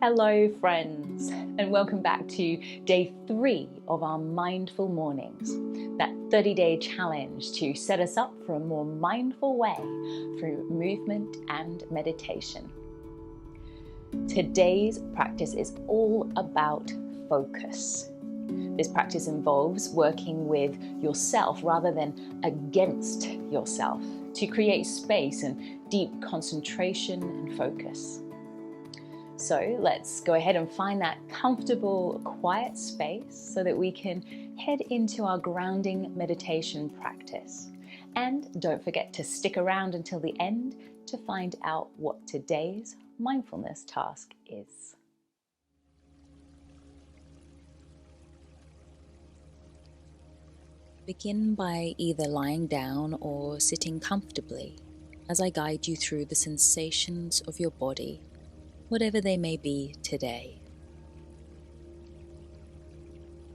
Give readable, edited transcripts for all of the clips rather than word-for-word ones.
Hello friends, and welcome back to day 3 of our Mindful Mornings, that 30-day challenge to set us up for a more mindful way through movement and meditation. Today's practice is all about focus. This practice involves working with yourself rather than against yourself to create space and deep concentration and focus. So let's go ahead and find that comfortable, quiet space so that we can head into our grounding meditation practice. And don't forget to stick around until the end to find out what today's mindfulness task is. Begin by either lying down or sitting comfortably as I guide you through the sensations of your body, whatever they may be today.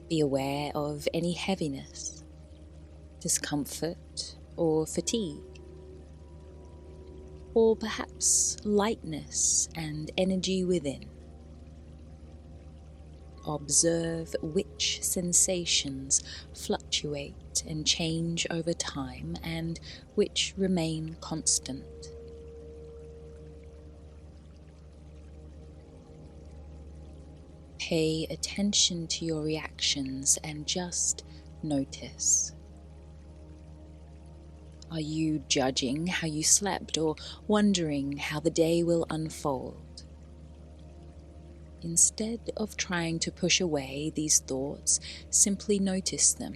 Be aware of any heaviness, discomfort, or fatigue, or perhaps lightness and energy within. Observe which sensations fluctuate and change over time and which remain constant. Pay attention to your reactions and just notice. Are you judging how you slept or wondering how the day will unfold? Instead of trying to push away these thoughts, simply notice them.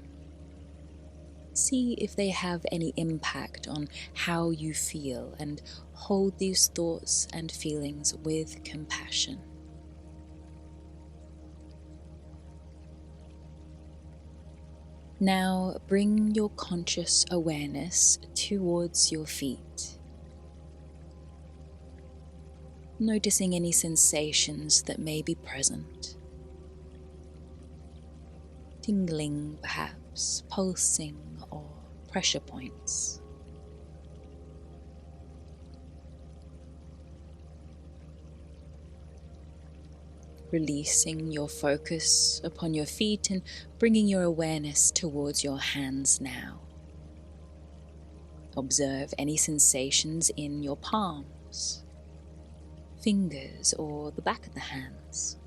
See if they have any impact on how you feel and hold these thoughts and feelings with compassion. Now bring your conscious awareness towards your feet, noticing any sensations that may be present. Tingling perhaps, pulsing or pressure points. Releasing your focus upon your feet and bringing your awareness towards your hands now. Observe any sensations in your palms, fingers, or the back of the hands.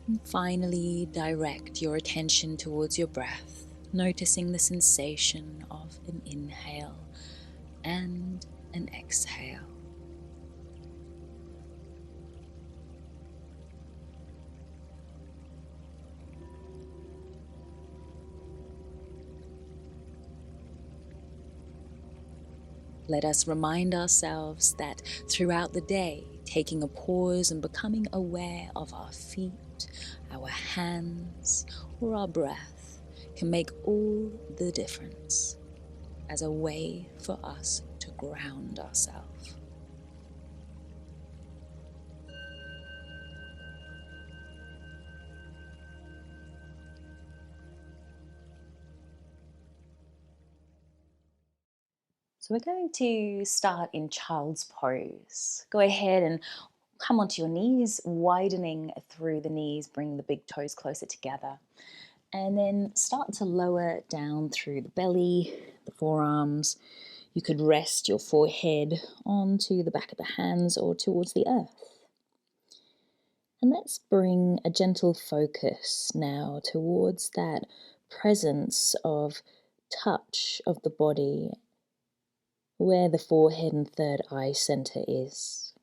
And finally, direct your attention towards your breath, noticing the sensation of an inhale and an exhale. Let us remind ourselves that throughout the day, taking a pause and becoming aware of our feet, our hands, or our breath can make all the difference as a way for us to ground ourselves. So we're going to start in child's pose. Go ahead and come onto your knees, widening through the knees, bring the big toes closer together. And then start to lower down through the belly, the forearms. You could rest your forehead onto the back of the hands or towards the earth. And let's bring a gentle focus now towards that presence of touch of the body, where the forehead and third eye center is.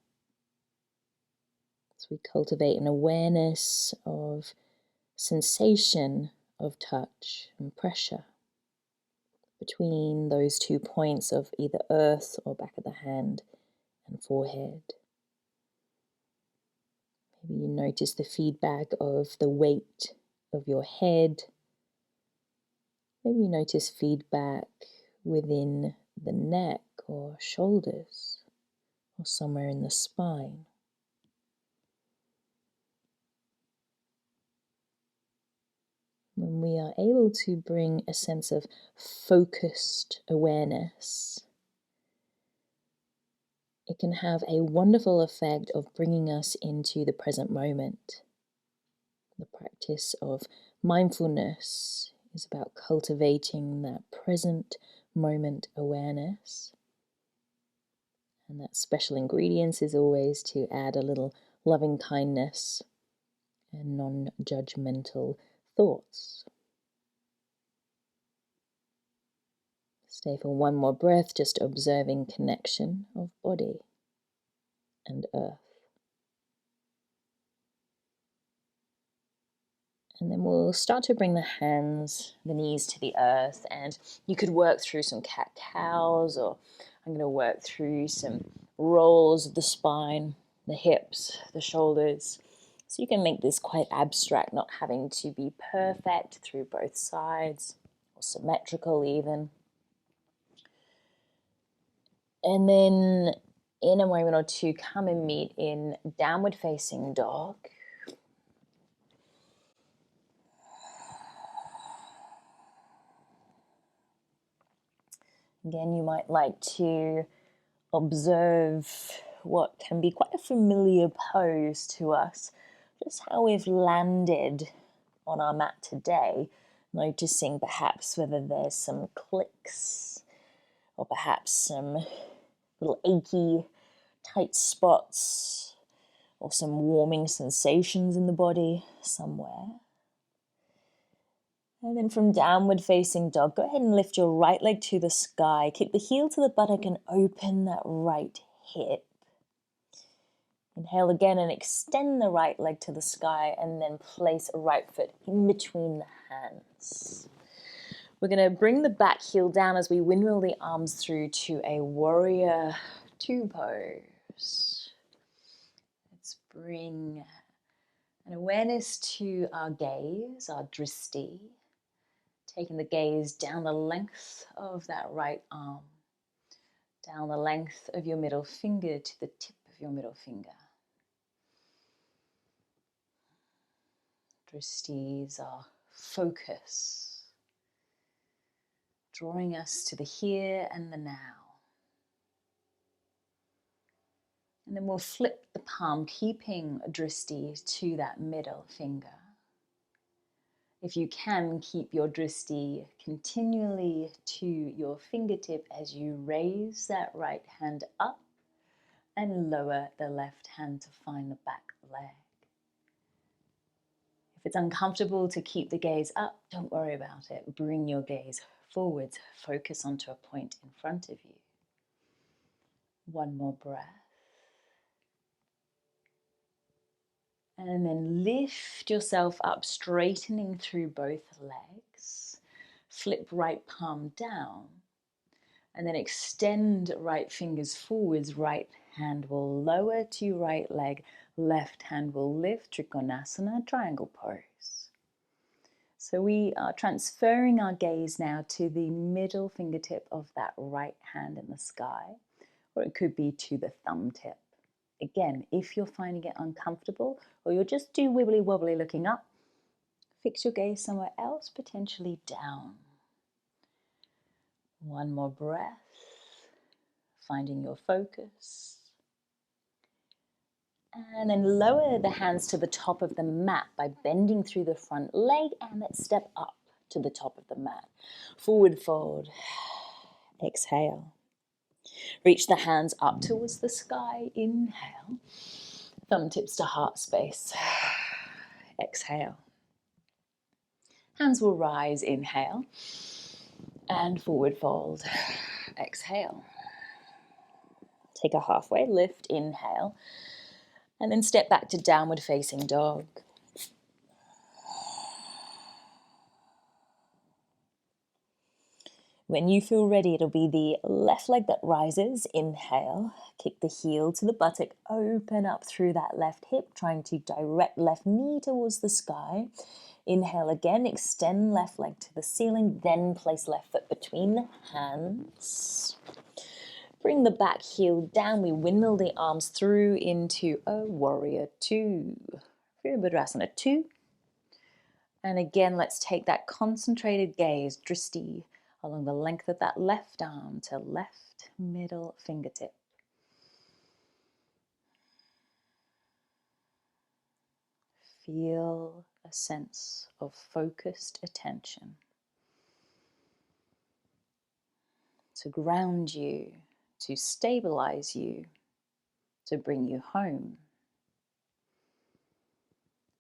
So we cultivate an awareness of sensation of touch and pressure between those 2 points of either earth or back of the hand and forehead. Maybe you notice the feedback of the weight of your head. Maybe you notice feedback within the neck or shoulders or somewhere in the spine. When we are able to bring a sense of focused awareness, it can have a wonderful effect of bringing us into the present moment. The practice of mindfulness is about cultivating that present moment awareness. And that special ingredients is always to add a little loving kindness and non-judgmental thoughts. Stay for one more breath, just observing connection of body and earth. And then we'll start to bring the hands, the knees to the earth, and you could work through some cat-cows, or I'm going to work through some rolls of the spine, the hips, the shoulders. So you can make this quite abstract, not having to be perfect through both sides, or symmetrical even. And then in a moment or two, come and meet in downward facing dog. Again, you might like to observe what can be quite a familiar pose to us, just how we've landed on our mat today, noticing perhaps whether there's some clicks or perhaps some little achy, tight spots or some warming sensations in the body somewhere. And then from downward facing dog, go ahead and lift your right leg to the sky. Kick the heel to the buttock and open that right hip. Inhale again and extend the right leg to the sky, and then place a right foot in between the hands. We're going to bring the back heel down as we windmill the arms through to a warrior two pose. Let's bring an awareness to our gaze, our dristi. Taking the gaze down the length of that right arm, down the length of your middle finger to the tip of your middle finger. Dristis are focus, drawing us to the here and the now. And then we'll flip the palm, keeping a dristi to that middle finger. If you can, keep your dristi continually to your fingertip as you raise that right hand up and lower the left hand to find the back leg. If it's uncomfortable to keep the gaze up, don't worry about it. Bring your gaze forwards, focus onto a point in front of you. One more breath. And then lift yourself up, straightening through both legs. Flip right palm down. And then extend right fingers forwards. Right hand will lower to right leg. Left hand will lift. Trikonasana, triangle pose. So we are transferring our gaze now to the middle fingertip of that right hand in the sky. Or it could be to the thumb tip. Again, if you're finding it uncomfortable or you're just too wibbly wobbly looking up, fix your gaze somewhere else, potentially down. One more breath, finding your focus. And then lower the hands to the top of the mat by bending through the front leg, and let's step up to the top of the mat. Forward fold, exhale. Reach the hands up towards the sky, inhale. Thumb tips to heart space, exhale. Hands will rise, inhale, and forward fold, exhale. Take a halfway lift, inhale, and then step back to downward facing dog. When you feel ready, it'll be the left leg that rises, inhale, kick the heel to the buttock, open up through that left hip, trying to direct left knee towards the sky. Inhale again, extend left leg to the ceiling, then place left foot between the hands. Bring the back heel down. We windmill the arms through into a warrior two. Virabhadrasana 2. And again, let's take that concentrated gaze, drishti, along the length of that left arm to left middle fingertip. Feel a sense of focused attention to ground you, to stabilize you, to bring you home.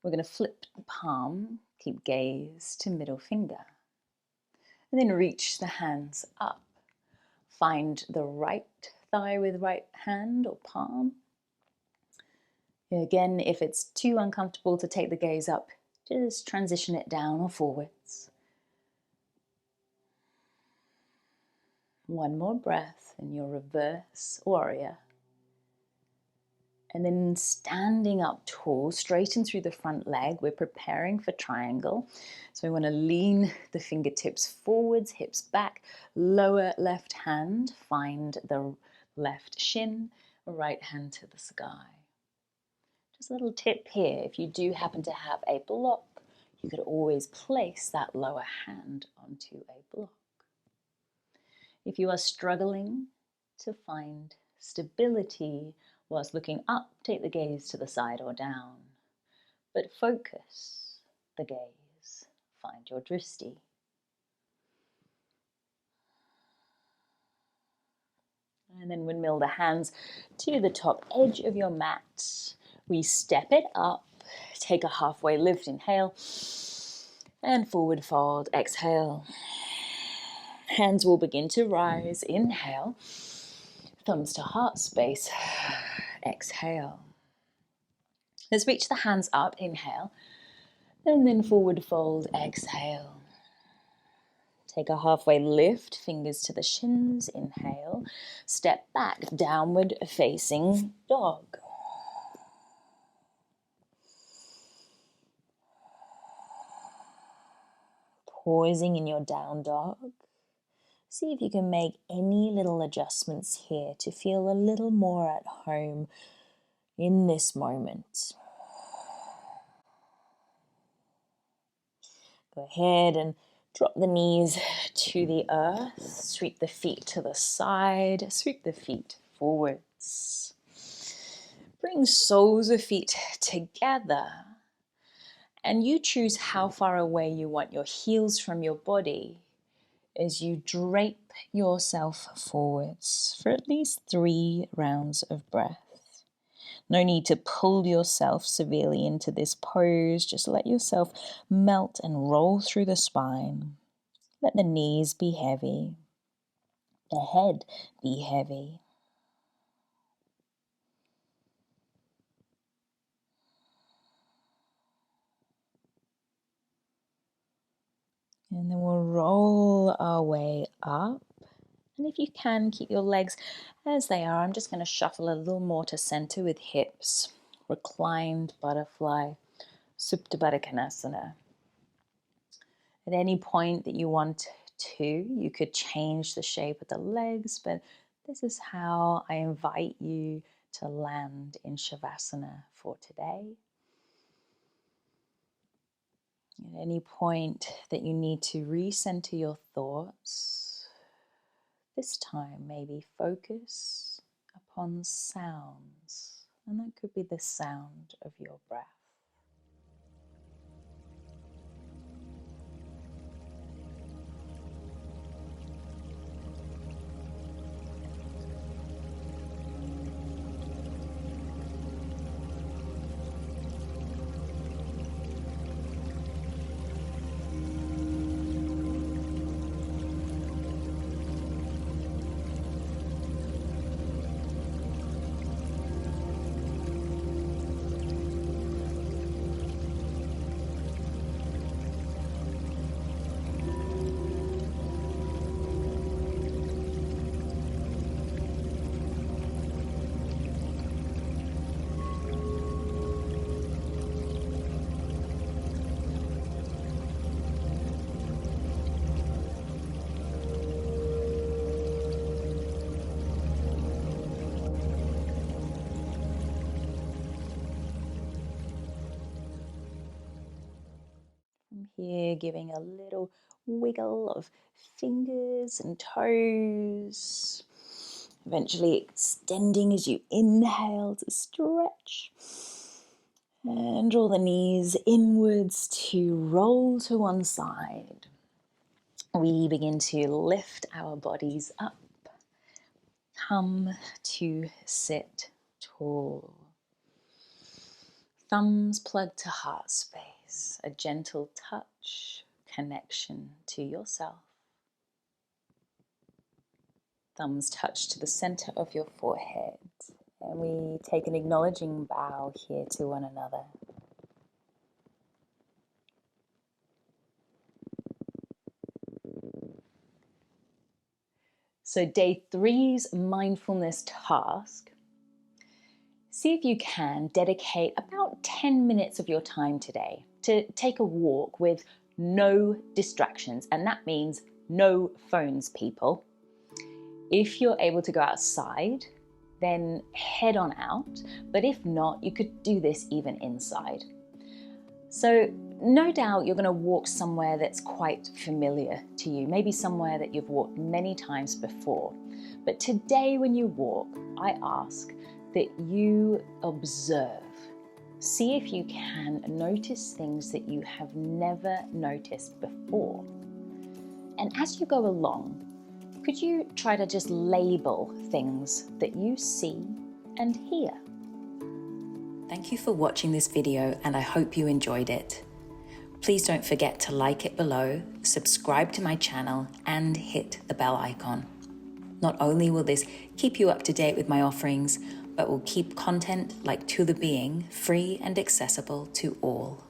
We're going to flip the palm, keep gaze to middle finger, and then reach the hands up. Find the right thigh with right hand or palm. Again, if it's too uncomfortable to take the gaze up, just transition it down or forwards. One more breath in your reverse warrior. And then standing up tall, straighten through the front leg. We're preparing for triangle. So we want to lean the fingertips forwards, hips back, lower left hand, find the left shin, right hand to the sky. Just a little tip here, if you do happen to have a block, you could always place that lower hand onto a block. If you are struggling to find stability whilst looking up, take the gaze to the side or down. But focus the gaze. Find your drishti. And then windmill the hands to the top edge of your mat. We step it up. Take a halfway lift, inhale. And forward fold, exhale. Hands will begin to rise, inhale. Thumbs to heart space, exhale. Let's reach the hands up, inhale, and then forward fold, exhale. Take a halfway lift, fingers to the shins, inhale. Step back, downward facing dog. Pausing in your down dog. See if you can make any little adjustments here to feel a little more at home in this moment. Go ahead and drop the knees to the earth, sweep the feet to the side, sweep the feet forwards. Bring soles of feet together, and you choose how far away you want your heels from your body as you drape yourself forwards for at least 3 rounds of breath. No need to pull yourself severely into this pose. Just let yourself melt and roll through the spine. Let the knees be heavy. The head be heavy. And then we'll roll our way up. And if you can, keep your legs as they are. I'm just going to shuffle a little more to center with hips. Reclined butterfly, Supta Baddha Konasana. At any point that you want to, you could change the shape of the legs, but this is how I invite you to land in Savasana for today. At any point that you need to recenter your thoughts, this time maybe focus upon sounds, and that could be the sound of your breath. here, giving a little wiggle of fingers and toes. Eventually extending as you inhale to stretch. And draw the knees inwards to roll to one side. We begin to lift our bodies up. Come to sit tall. Thumbs plugged to heart space, a gentle touch, connection to yourself. Thumbs touch to the center of your forehead. And we take an acknowledging bow here to one another. So day 3's mindfulness task. See if you can dedicate about 10 minutes of your time today to take a walk with no distractions. And that means no phones, people. If you're able to go outside, then head on out. But if not, you could do this even inside. So no doubt you're going to walk somewhere that's quite familiar to you, maybe somewhere that you've walked many times before. But today when you walk, I ask that you observe. See if you can notice things that you have never noticed before. And as you go along, could you try to just label things that you see and hear? Thank you for watching this video, and I hope you enjoyed it. Please don't forget to like it below, subscribe to my channel, and hit the bell icon. Not only will this keep you up to date with my offerings, but will keep content like To The Being free and accessible to all.